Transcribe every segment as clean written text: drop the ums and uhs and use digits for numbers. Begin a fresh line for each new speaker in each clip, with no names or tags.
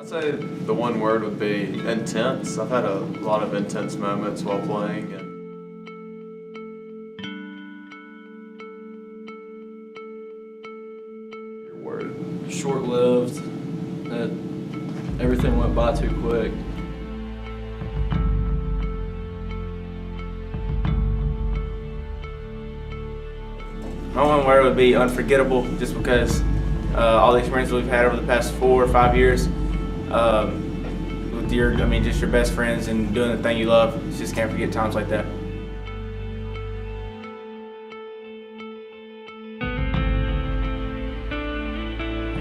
I'd say the one word would be intense. I've had a lot of intense moments while playing. Your word.
Short-lived. Everything went by too quick.
My one word would be unforgettable, just because all the experiences we've had over the past 4 or 5 years with just your best friends and doing the thing you love. You just can't forget times like that.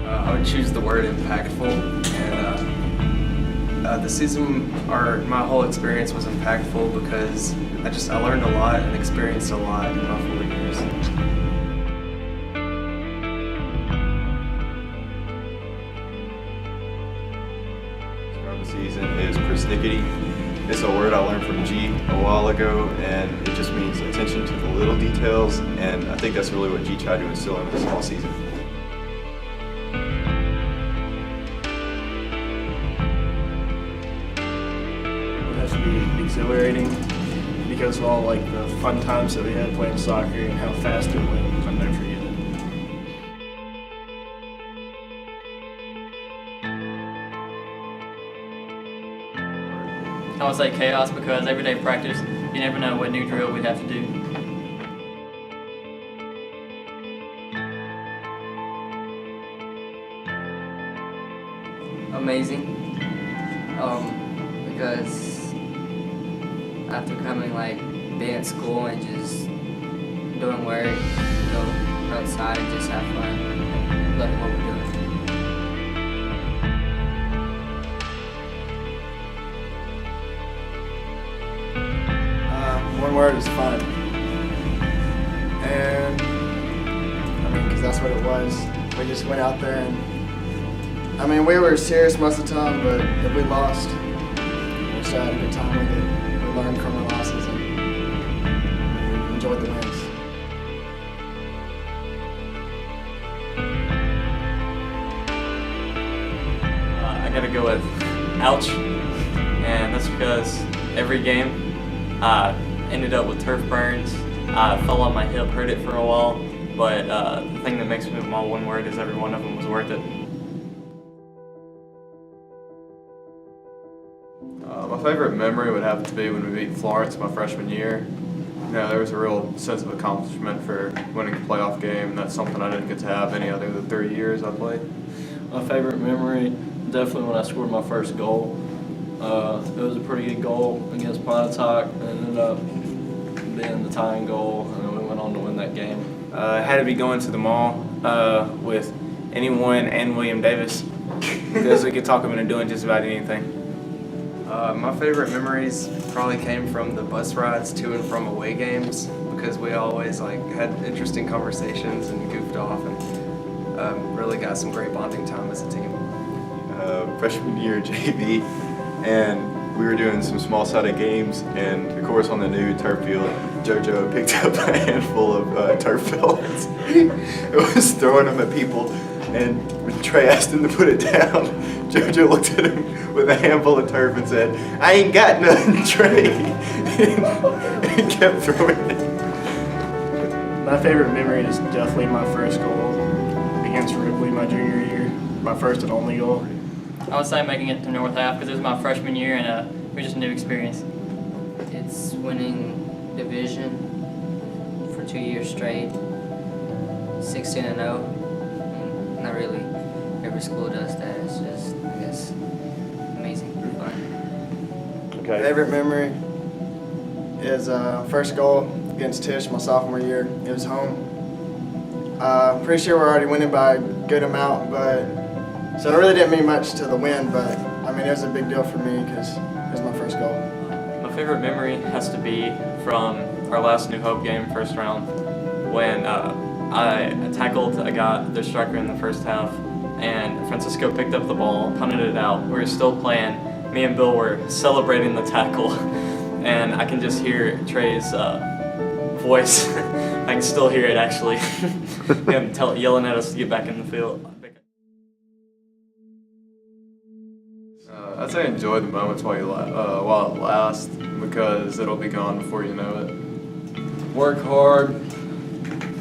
I would choose the word impactful, and the season, or my whole experience was impactful because I learned a lot and experienced a lot in my 4 years.
The season is persnickety. It's a word I learned from G a while ago, and it just means attention to the little details, and I think that's really what G tried to instill in us all season.
It has to be exhilarating because of all the fun times that we had playing soccer and how fast it went. I'll never forget it.
I would say chaos because every day practice, you never know what new drill we'd have to do.
Amazing, because after being at school and just doing work, go outside and just have fun, loving what we're doing.
One word is fun. And, because that's what it was. We just went out there and, we were serious most of the time, but if we lost, we still had a good time with it. We learned from our losses and enjoyed the wins.
I gotta go with ouch, and that's because every game ended up with turf burns. I fell on my hip, hurt it for a while, but the thing that makes me my one word is every one of them was worth it.
My favorite memory would have to be when we beat Florence my freshman year. There was a real sense of accomplishment for winning a playoff game, and that's something I didn't get to have any other of the 3 years I played.
My favorite memory, definitely when I scored my first goal. It was a pretty good goal against Pontotoc, and ended up being the tying goal, and then we went on to win that game.
I had to be going to the mall with anyone and William Davis, because we could talk him into doing just about anything.
My favorite memories probably came from the bus rides to and from away games, because we always had interesting conversations and goofed off, and really got some great bonding time as a team.
Freshman year JV, and we were doing some small-sided games, and of course on the new turf field, JoJo picked up a handful of turf pellets. It was throwing them at people, and when Trey asked him to put it down, JoJo looked at him with a handful of turf and said, "I ain't got nothing, Trey," and kept throwing it.
My favorite memory is definitely my first goal against Ripley my junior year, my first and only goal.
I would say making it to North Half because it was my freshman year and it was just a new experience.
It's winning division for 2 years straight, 16-0. Not really every school does that. It's just, I guess, amazing, fun.
Okay.
Favorite memory is first goal against Tisch my sophomore year. It was home. Pretty sure we're already winning by a good amount, so it really didn't mean much to the win, but it was a big deal for me because it was my first goal.
My favorite memory has to be from our last New Hope game, first round, when I tackled a guy, their striker in the first half, and Francisco picked up the ball, punted it out. We were still playing. Me and Bill were celebrating the tackle, and I can just hear Trey's voice. I can still hear it actually, him yelling at us to get back in the field.
I'd say enjoy the moments while it lasts, because it'll be gone before you know it.
Work hard.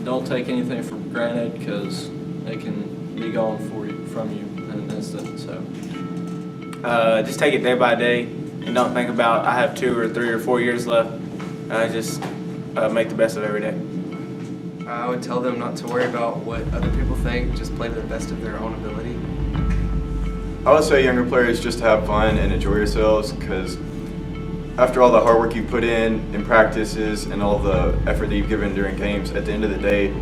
Don't take anything for granted, because it can be gone from you in an instant. So
Just take it day by day, and don't think about I have 2 or 3 or 4 years left. Just make the best of every day.
I would tell them not to worry about what other people think, just play to the best of their own ability.
I would say younger players just to have fun and enjoy yourselves, because after all the hard work you put in practices and all the effort that you've given during games, at the end of the day,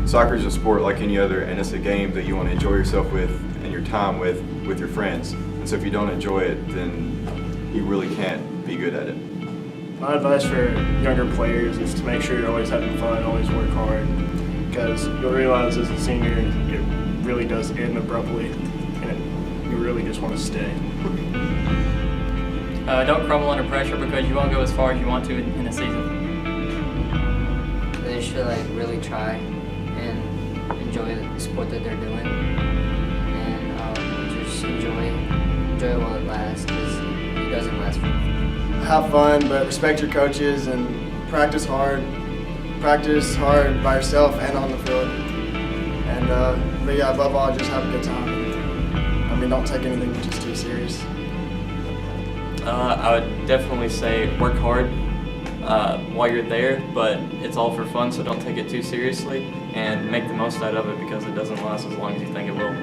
soccer is a sport like any other, and it's a game that you want to enjoy yourself with and your time with your friends. And so if you don't enjoy it, then you really can't be good at it.
My advice for younger players is to make sure you're always having fun, always work hard, because you'll realize as a senior it really does end abruptly, and you really just want to stay.
Don't crumble under pressure, because you won't go as far as you want to in a season.
They should really try and enjoy the sport that they're doing, and just enjoy it while it lasts, because it doesn't last forever.
Have fun, but respect your coaches and practice hard. Practice hard by yourself and on the field. And but yeah, above all, just have a good time. I mean, don't take anything just too serious.
I would definitely say work hard while you're there, but it's all for fun, so don't take it too seriously, and make the most out of it, because it doesn't last as long as you think it will.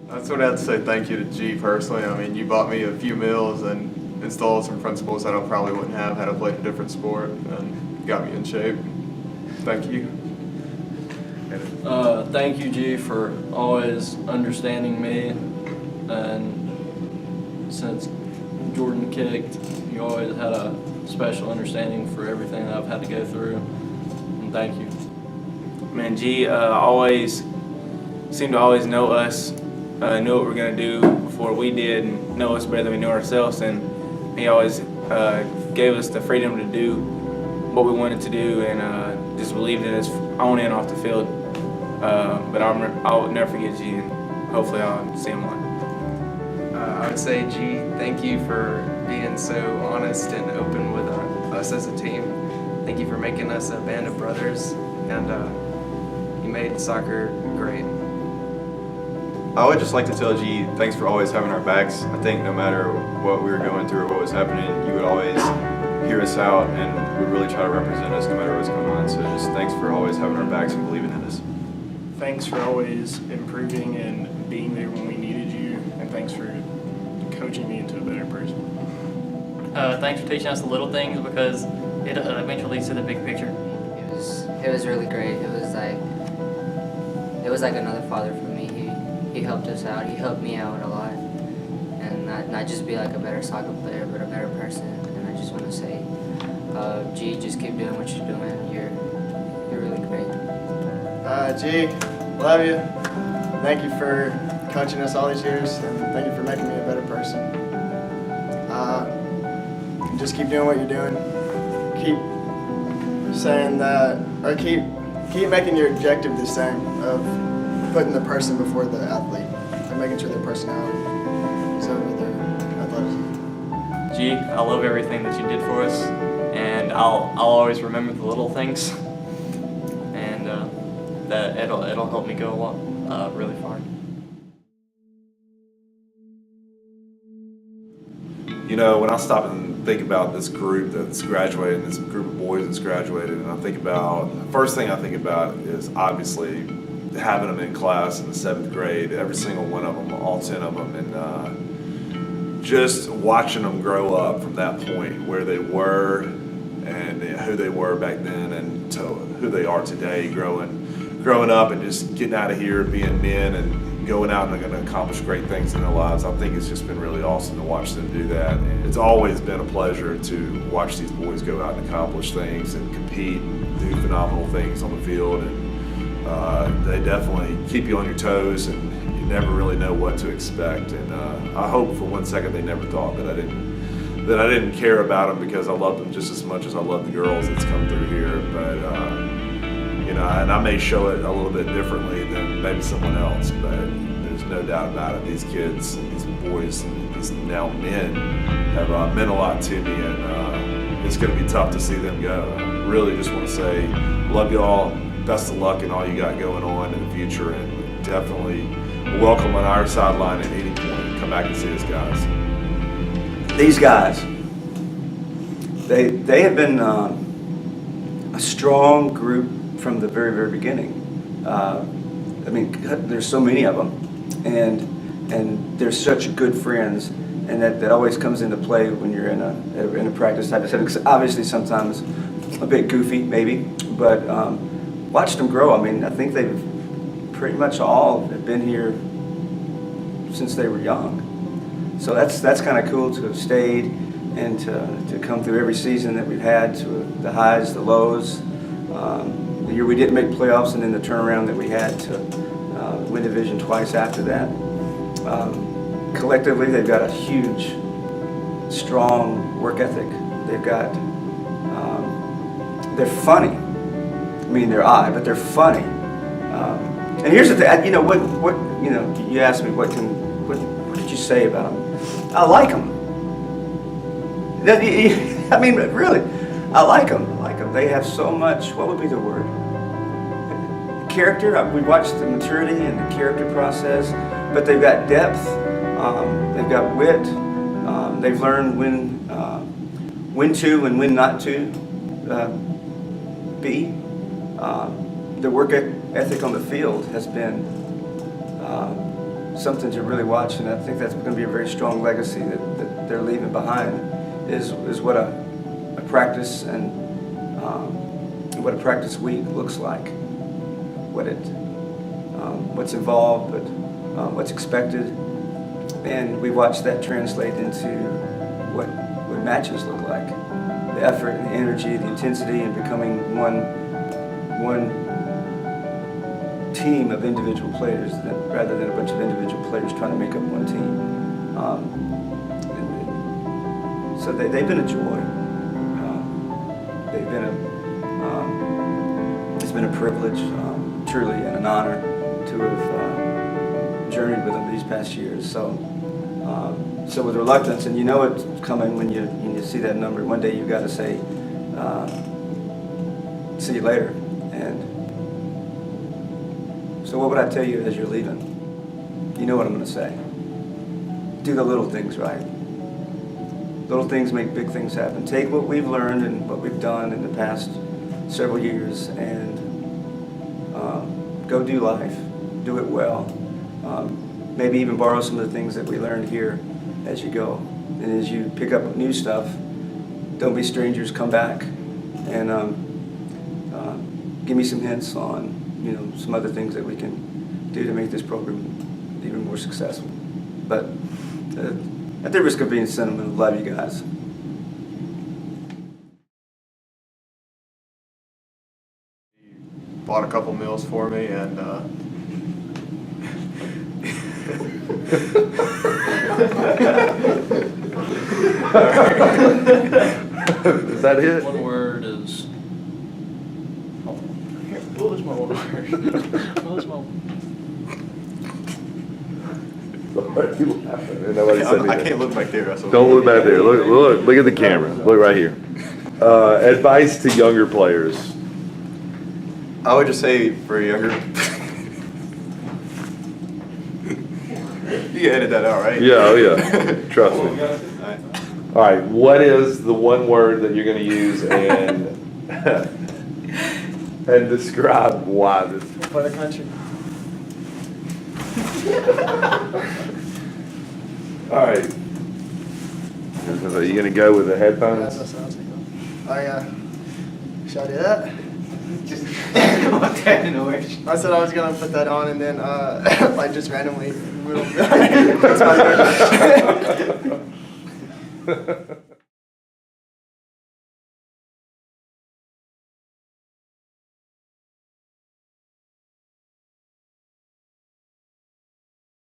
That's what I have to say thank you to G personally. I mean, you bought me a few meals and installed some principles that I probably wouldn't have had I played a different sport, and got me in shape. Thank you.
thank you, G, for always understanding me. And since Jordan kicked, you always had a special understanding for everything that I've had to go through. And thank you.
Man, G always seemed to always know us, knew what we were going to do before we did, and know us better than we knew ourselves. And he always gave us the freedom to do what we wanted to do, and just believed in us on and off the field. But I'll never forget G, and hopefully I'll see him one.
I would say, G, thank you for being so honest and open with us as a team. Thank you for making us a band of brothers, and you made soccer great.
I would just like to tell G, thanks for always having our backs. I think no matter what we were going through or what was happening, you would always hear us out and would really try to represent us no matter what's going on. So just thanks for always having our backs and believing in us.
Thanks for always improving and being there when we needed you, and thanks for coaching me into a better person.
Thanks for teaching us the little things, because it eventually leads to the big picture.
It was really great. It was like another father for me. He helped us out. He helped me out a lot, and not just be like a better soccer player, but a better person. And I just want to say, G, just keep doing what you're doing. You're really great.
G, love you. Thank you for coaching us all these years, and thank you for making me a better person. Just keep doing what you're doing. Keep saying that, or keep making your objective the same of putting the person before the athlete, and making sure their personality is over their athleticism.
G, I love everything that you did for us, and I'll always remember the little things, and that it'll help me go a lot, really far.
You know, when I stop and think about this group that's graduated, this group of boys that's graduated, and I think about, the first thing I think about is obviously having them in class in the 7th grade, every single one of them, all 10 of them, and just watching them grow up from that point, where they were and who they were back then, and to who they are today, growing up and just getting out of here, being men, and going out and they're going to accomplish great things in their lives. I think it's just been really awesome to watch them do that. And it's always been a pleasure to watch these boys go out and accomplish things and compete and do phenomenal things on the field. And they definitely keep you on your toes, and you never really know what to expect. And I hope for one second they never thought that I didn't care about them, because I love them just as much as I love the girls that's come through here. But You know, and I may show it a little bit differently than maybe someone else, but there's no doubt about it. These kids, and these boys, and these now men have meant a lot to me, and it's going to be tough to see them go. I really just want to say, love you all. Best of luck in all you got going on in the future, and definitely welcome on our sideline at any point. Come back and see us, guys.
These guys, they have been a strong group from the very, very beginning. I mean, there's so many of them, and they're such good friends, and that always comes into play when you're in a practice type of setting. Obviously, sometimes a bit goofy, maybe, but watched them grow. I mean, I think they've pretty much all have been here since they were young. So that's kind of cool to have stayed and to come through every season that we've had, to the highs, the lows. The year we didn't make playoffs, and then the turnaround that we had to win division twice after that. Collectively, they've got a huge, strong work ethic. They've got, they're funny. I mean, they're odd, but they're funny. And here's the thing, you know, you asked me what did you say about them? I like them. I mean, really, I like them. They have so much, what would be the word? Character. We watched the maturity and the character process, but they've got depth, they've got wit, they've learned when to and when not to be. Their work ethic on the field has been something to really watch, and I think that's going to be a very strong legacy that they're leaving behind, is what a practice and what a practice week looks like, what's involved, but what's expected, and we watched that translate into what matches look like, the effort and the energy, the intensity, and becoming one team of individual players rather than a bunch of individual players trying to make up one team. So they've been a joy. It's been a privilege, truly, and an honor to have journeyed with them these past years. So with reluctance, and you know it's coming when you see that number. One day you've got to say, see you later. And so what would I tell you as you're leaving? You know what I'm going to say. Do the little things right. Little things make big things happen. Take what we've learned and what we've done in the past several years and go do life. Do it well. Maybe even borrow some of the things that we learned here as you go. And as you pick up new stuff, don't be strangers, come back and give me some hints on some other things that we can do to make this program even more successful. But at the risk of being sentimental, love you guys.
Bought a couple meals for me, and
Is that it?
One word is. What was my one word? What was my
I can't look back there, Russell.
Don't look back there. Look at the camera. Look right here. Advice to younger players.
I would just say for younger. You edit that out, right?
Yeah, oh yeah. Trust me. All right. What is the one word that you're going to use and and describe why this?
For the country.
All right. Are you going to go with the headphones?
That's what sounds like. Oh yeah. Should I do that?
Just want that in the way.
I said I was gonna put that on and then like just randomly.